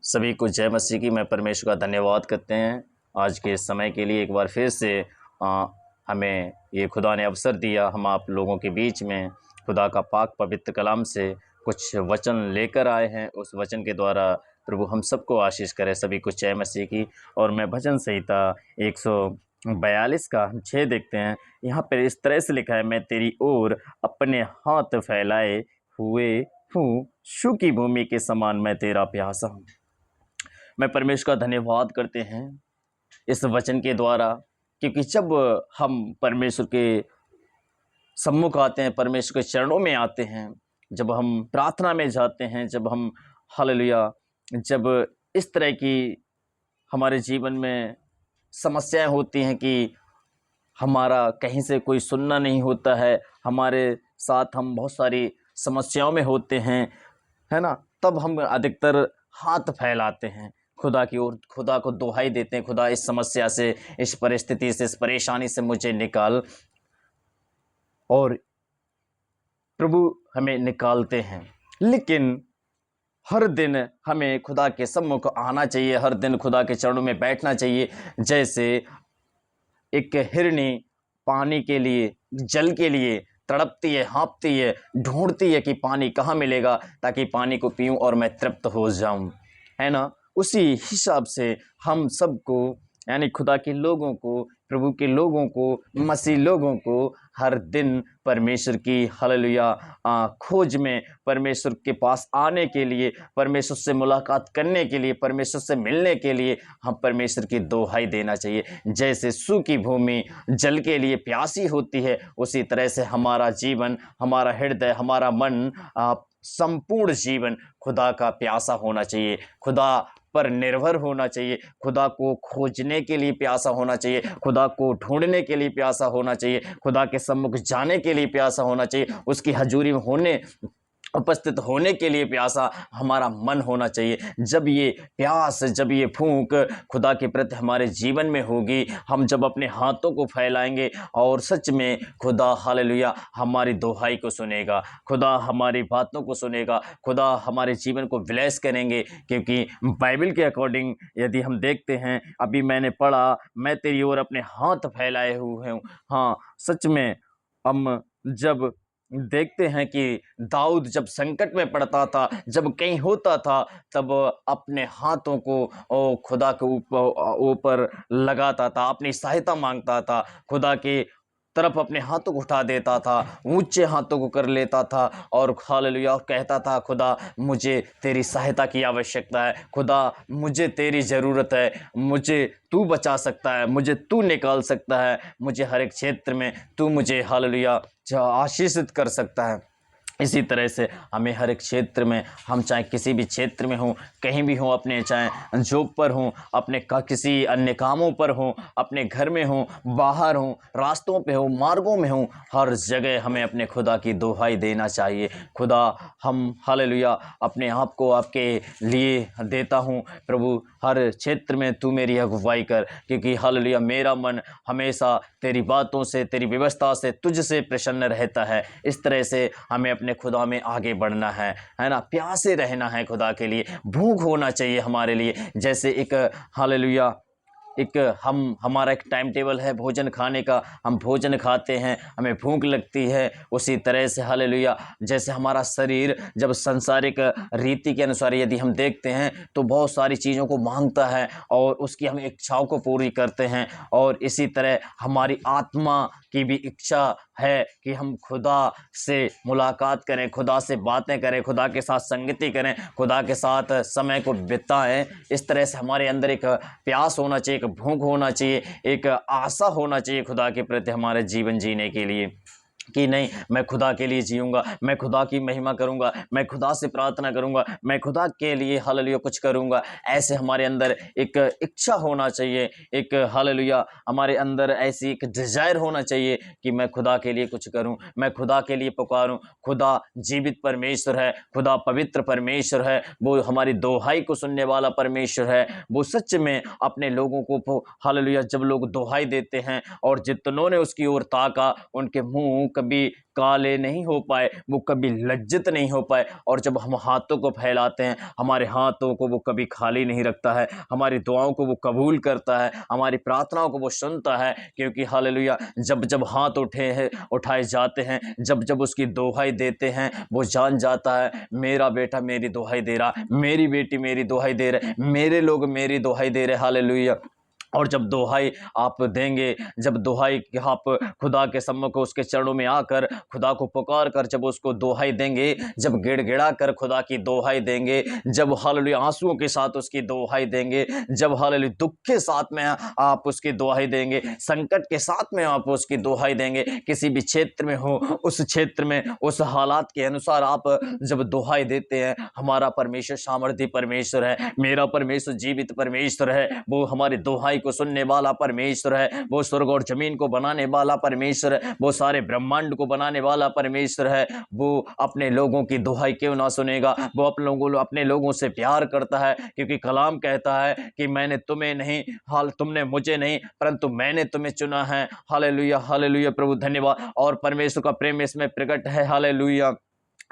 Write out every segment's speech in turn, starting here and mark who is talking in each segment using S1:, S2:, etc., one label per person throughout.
S1: सभी को जय मसीह की। मैं परमेश्वर का धन्यवाद करते हैं आज के समय के लिए। एक बार फिर से हमें ये खुदा ने अवसर दिया, हम आप लोगों के बीच में खुदा का पाक पवित्र कलाम से कुछ वचन लेकर आए हैं। उस वचन के द्वारा प्रभु हम सबको आशीष करे। सभी को जय मसीह की। और मैं भजन संहिता 142 का 6 देखते हैं। यहाँ पर इस तरह से लिखा है, मैं तेरी ओर अपने हाथ फैलाए हुए हूँ, सूखी भूमि के समान मैं तेरा प्यासा हूँ। मैं परमेश्वर का धन्यवाद करते हैं इस वचन के द्वारा, क्योंकि जब हम परमेश्वर के सम्मुख आते हैं, परमेश्वर के चरणों में आते हैं, जब हम प्रार्थना में जाते हैं, जब हम हालेलुया, जब इस तरह की हमारे जीवन में समस्याएं होती हैं कि हमारा कहीं से कोई सुनना नहीं होता है, हमारे साथ हम बहुत सारी समस्याओं में होते हैं, है ना, तब हम अधिकतर हाथ फैलाते हैं खुदा की ओर, खुदा को दुहाई देते हैं, खुदा इस समस्या से, इस परिस्थिति से, इस परेशानी से मुझे निकाल। और प्रभु हमें निकालते हैं। लेकिन हर दिन हमें खुदा के सम्मुख आना चाहिए, हर दिन खुदा के चरणों में बैठना चाहिए। जैसे एक हिरनी पानी के लिए, जल के लिए तड़पती है, हाँफती है, ढूंढती है कि पानी कहाँ मिलेगा ताकि पानी को पीऊं और मैं तृप्त हो जाऊं, है ना। उसी हिसाब से हम सबको, यानी खुदा के लोगों को, प्रभु के लोगों को, मसीह लोगों को हर दिन परमेश्वर की हालेलुया खोज में, परमेश्वर के पास आने के लिए, परमेश्वर से मुलाकात करने के लिए, परमेश्वर से मिलने के लिए हम परमेश्वर की दुहाई देना चाहिए। जैसे सूखी भूमि जल के लिए प्यासी होती है, उसी तरह से हमारा जीवन, हमारा हृदय, हमारा मन, संपूर्ण जीवन खुदा का प्यासा होना चाहिए, खुदा पर निर्भर होना चाहिए, खुदा को खोजने के लिए प्यासा होना चाहिए, खुदा को ढूंढने के लिए प्यासा होना चाहिए, खुदा के सम्मुख जाने के लिए प्यासा होना चाहिए, उसकी हजूरी में उपस्थित होने के लिए प्यासा हमारा मन होना चाहिए। जब ये प्यास, जब ये फूंक खुदा के प्रति हमारे जीवन में होगी, हम जब अपने हाथों को फैलाएंगे और सच में खुदा हालेलुया हमारी दुहाई को सुनेगा, खुदा हमारी बातों को सुनेगा, खुदा हमारे जीवन को विलैस करेंगे। क्योंकि बाइबल के अकॉर्डिंग यदि हम देखते हैं, अभी मैंने पढ़ा, मैं तेरी ओर अपने हाथ फैलाए हुए हूँ। हाँ, सच में हम जब देखते हैं कि दाऊद जब संकट में पड़ता था, जब कहीं होता था, तब अपने हाथों को खुदा के ऊपर लगाता था, अपनी सहायता मांगता था, खुदा की तरफ अपने हाथों को उठा देता था, ऊंचे हाथों को कर लेता था और हालेलुया कहता था, खुदा मुझे तेरी सहायता की आवश्यकता है, खुदा मुझे तेरी ज़रूरत है, मुझे तू बचा सकता है, मुझे तू निकाल सकता है, मुझे हर एक क्षेत्र में तू मुझे हालेलुया आशीषित कर सकता है। इसी तरह से हमें हर एक क्षेत्र में, हम चाहे किसी भी क्षेत्र में हों, कहीं भी हों, अपने चाहे जॉब पर हों, अपने किसी अन्य कामों पर हों, अपने घर में हों, बाहर हों, रास्तों पे हों, मार्गों में हों, हर जगह हमें अपने खुदा की दुहाई देना चाहिए। खुदा, हम हालेलुया अपने आप को आपके लिए देता हूँ प्रभु, हर क्षेत्र में तू मेरी अगुवाई कर, क्योंकि हालेलुया मेरा मन हमेशा तेरी बातों से, तेरी व्यवस्था से, तुझसे प्रसन्न रहता है। इस तरह से हमें अपने खुदा में आगे बढ़ना है ना, प्यासे रहना है खुदा के लिए, भूख होना चाहिए हमारे लिए। जैसे एक हालेलुया एक हमारा एक टाइम टेबल है भोजन खाने का, हम भोजन खाते हैं, हमें भूख लगती है, उसी तरह से हालेलुया जैसे हमारा शरीर जब सांसारिक रीति के अनुसार यदि हम देखते हैं तो बहुत सारी चीज़ों को मांगता है और उसकी हम इच्छाओं को पूरी करते हैं, और इसी तरह हमारी आत्मा की भी इच्छा है कि हम खुदा से मुलाकात करें, खुदा से बातें करें, खुदा के साथ संगति करें, खुदा के साथ समय को बिताएं। इस तरह से हमारे अंदर एक प्यास होना चाहिए, एक भूख होना चाहिए, एक आशा होना चाहिए खुदा के प्रति हमारे जीवन जीने के लिए, कि नहीं, मैं खुदा के लिए जीऊँगा, मैं खुदा की महिमा करूँगा, मैं खुदा से प्रार्थना करूँगा, मैं खुदा के लिए हालेलुया कुछ करूँगा। ऐसे हमारे अंदर एक इच्छा होना चाहिए, एक हालेलुया हमारे अंदर ऐसी एक डिज़ायर होना चाहिए कि मैं खुदा के लिए कुछ करूँ, मैं खुदा के लिए पुकारूँ। खुदा जीवित परमेश्वर है, खुदा पवित्र परमेश्वर है, वो हमारी दुहाई को सुनने वाला परमेश्वर है। वो सच में अपने लोगों को हालेलुया जब लोग दुहाई देते हैं और जितनों ने उसकी ओर ताका, उनके मुँह कभी काले नहीं हो पाए, वो कभी लज्जित नहीं हो पाए। और जब हम हाथों को फैलाते हैं, हमारे हाथों को वो कभी खाली नहीं रखता है, हमारी दुआओं को वो कबूल करता है, हमारी प्रार्थनाओं को वो सुनता है। क्योंकि हालेलुया, जब जब हाथ उठाए जाते हैं, जब जब उसकी दुहाई देते हैं, वो जान जाता है मेरा बेटा मेरी दुहाई दे रहा, मेरी बेटी मेरी दुहाई दे रहे, मेरे लोग मेरी दुहाई दे रहे। हालेलुया। और जब दुहाई आप देंगे, जब दुहाई आप खुदा के सम्मुख उसके चरणों में आकर खुदा को पुकार कर जब उसको दुहाई देंगे, जब गिड़गिड़ा कर खुदा की दुहाई देंगे, जब हालेलुया आंसुओं के साथ उसकी दुहाई देंगे, जब हालेलुया दुख के साथ में आप उसकी दुहाई देंगे, संकट के साथ में आप उसकी दुहाई देंगे, किसी भी क्षेत्र में हो, उस क्षेत्र में उस हालात के अनुसार आप जब दुहाई देते हैं, हमारा परमेश्वर सामर्थी परमेश्वर है, मेरा परमेश्वर जीवित परमेश्वर है, वो हमारी दुहाई को सुनने वाला परमेश्वर है, वो स्वर्ग और जमीन को बनाने वाला परमेश्वर है, वो सारे ब्रह्मांड को बनाने वाला परमेश्वर है। वो अपने लोगों की दुहाई क्यों ना सुनेगा? वो अपने लोगों से प्यार करता है, क्योंकि कलाम कहता है कि मैंने तुम्हें नहीं, तुमने मुझे नहीं, परंतु मैंने तुम्हें चुना है। हालेलुया, हालेलुया प्रभु धन्यवाद। और परमेश्वर का प्रेम इसमें प्रकट है। हालेलुया।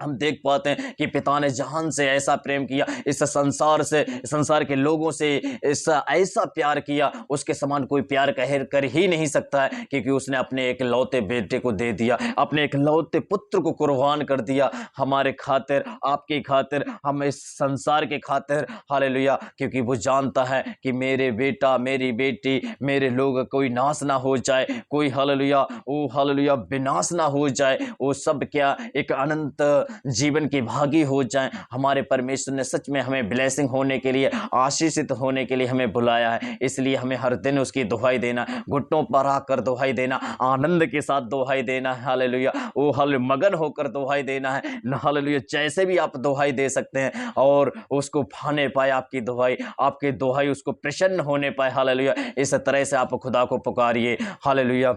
S1: हम देख पाते हैं कि पिता ने जहान से ऐसा प्रेम किया, इस संसार से, संसार के लोगों से ऐसा प्यार किया, उसके समान कोई प्यार कर ही नहीं सकता है, क्योंकि उसने अपने एक लौते बेटे को दे दिया, अपने एक लौते पुत्र को कुर्बान कर दिया हमारे खातिर, आपकी खातिर, हम इस संसार के खातिर। हालेलुया। क्योंकि वो जानता है कि मेरे बेटा मेरी बेटी मेरे लोग कोई नाश ना हो जाए, कोई हालेलुया ओ हालेलुया विनाश ना हो जाए, वो सब क्या एक अनंत जीवन की भागी हो जाएं। हमारे परमेश्वर ने सच में हमें ब्लेसिंग होने के लिए, आशीषित होने के लिए हमें बुलाया है। इसलिए हमें हर दिन उसकी दुहाई देना, घुटनों पर आकर दुहाई देना, आनंद के साथ दुहाई देना है। हालेलुया। वो मगन होकर दुहाई देना है। हालेलुया। जैसे भी आप दुहाई दे सकते हैं और उसको भाने पाए आपकी दुहाई उसको प्रसन्न होने पाए। हालेलुया। इस तरह से आप खुदा को पुकारिए। Hallelujah,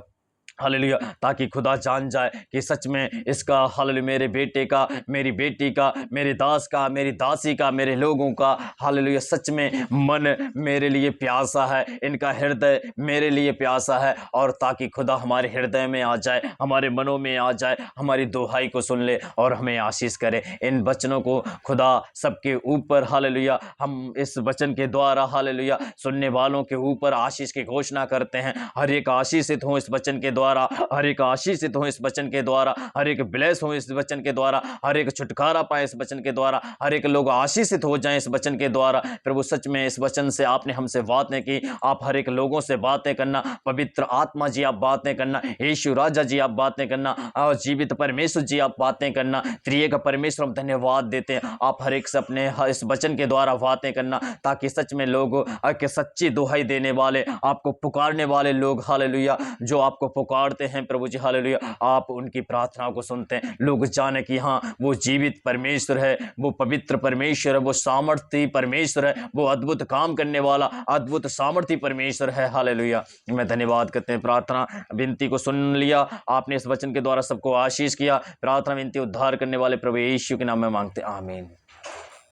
S1: hallelujah. ताकि खुदा जान जाए कि सच में इसका, हालेलुया, मेरे बेटे का, मेरी बेटी का, मेरे दास का, मेरी दासी का, मेरे लोगों का, हालेलुया, सच में मन मेरे लिए प्यासा है, इनका हृदय मेरे लिए प्यासा है। और ताकि खुदा हमारे हृदय में आ जाए, हमारे मनों में आ जाए, हमारी दुहाई को सुन ले और हमें आशीष करे। इन वचनों को खुदा सबके ऊपर, हालेलुया, हम इस वचन के द्वारा, हालेलुया, सुनने वालों के ऊपर आशीष की घोषणा करते हैं। हर एक आशीषित हो इस वचन के द्वारा, हर एक आशीषित हो इस वचन के द्वारा, हर एक ब्लेस हो इस वचन के द्वारा, हर एक छुटकारा पाए इस वचन के द्वारा, हर एक लोग आशीषित हो जाएं इस वचन के द्वारा। प्रभु सच में इस वचन से आपने हमसे बातें की, आप हर एक लोगों से बातें करना, पवित्र आत्मा जी आप बातें करना, यीशु राजा जी आप बातें करना, और जीवित परमेश्वर जी आप बातें करना, त्रिएक परमेश्वर हम धन्यवाद देते हैं। आप हर एक से अपने इस वचन के द्वारा बातें करना, ताकि सच में लोग के सच्ची दुहाई देने वाले, आपको पुकारने वाले लोग, हालेलुया, जो आपको पुकारते हैं प्रभु जी, हालेलुया, आप उनकी प्रार्थनाओं को सुनते हैं। लोग जाने कि हाँ, वो जीवित परमेश्वर है, वो पवित्र परमेश्वर है, वो सामर्थी परमेश्वर है, वो अद्भुत काम करने वाला अद्भुत सामर्थी परमेश्वर है। हालेलुया। मैं धन्यवाद करते हैं। प्रार्थना विनती को सुन लिया आपने, इस वचन के द्वारा सबको आशीष किया। प्रार्थना विनती उद्धार करने वाले प्रभु यीशु के नाम में मांगते, आमीन।